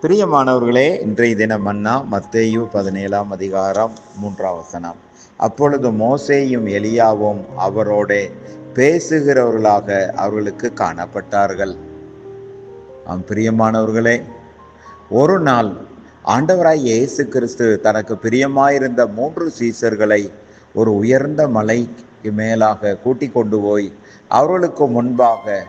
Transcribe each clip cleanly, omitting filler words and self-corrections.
பிரியமானவர்களே, இன்றைய தினம் மன்னா மத்தேயு 17ஆம் அதிகாரம் 3ஆம் வசனம். அப்பொழுது மோசேயும் எலியாவும் அவரோட பேசுகிறவர்களாக அவர்களுக்கு காணப்பட்டார்கள். பிரியமானவர்களே, ஒரு நாள் ஆண்டவராய் இயேசு கிறிஸ்து தனக்கு பிரியமாயிருந்த 3 சீசர்களை ஒரு உயர்ந்த மலைக்கு மேலாக கூட்டிக் கொண்டு போய் அவர்களுக்கு முன்பாக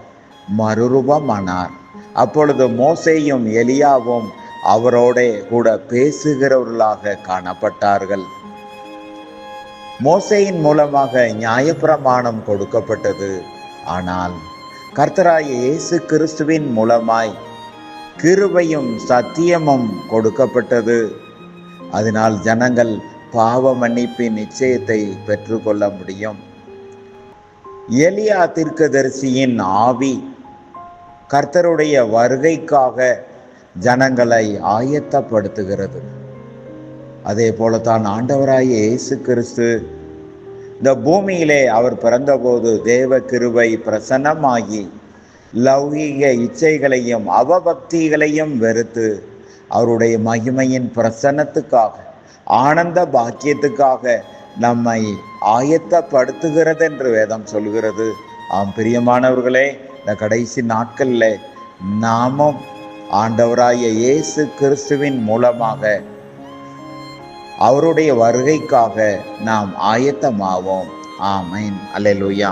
மறுரூபமானார். அப்பொழுது மோசேயும் எலியாவும் அவரோட கூட பேசுகிறவர்களாக காணப்பட்டார்கள். மோசேயின் மூலமாக நியாயப்பிரமாணம் கொடுக்கப்பட்டது. ஆனால் கர்த்தராகிய இயேசு கிறிஸ்துவின் மூலமாய் கிருபையும் சத்தியமும் கொடுக்கப்பட்டது. அதனால் ஜனங்கள் பாவ மன்னிப்பின் நிச்சயத்தை பெற்றுக்கொள்ள முடியும். எலியா தீர்க்கதரிசியின் ஆவி கர்த்தருடைய வருகைக்காக ஜனங்களை ஆயத்தப்படுத்துகிறது. அதே போலத்தான் ஆண்டவராகிய இயேசு கிறிஸ்து இந்த பூமியிலே அவர் பிறந்தபோது தேவ கிருபை பிரசன்னமாகி லௌகீக இச்சைகளையும் அவபக்திகளையும் வெறுத்து அவருடைய மகிமையின் பிரசன்னத்துக்காக ஆனந்த பாக்கியத்துக்காக நம்மை ஆயத்தப்படுத்துகிறது என்று வேதம் சொல்கிறது. பிரியமானவர்களே, இந்த கடைசி நாட்களில் நாமும் ஆண்டவராகிய இயேசு கிறிஸ்துவின் மூலமாக அவருடைய வருகைக்காக நாம் ஆயத்தமாவோம். ஆமென். அல்லேலூயா.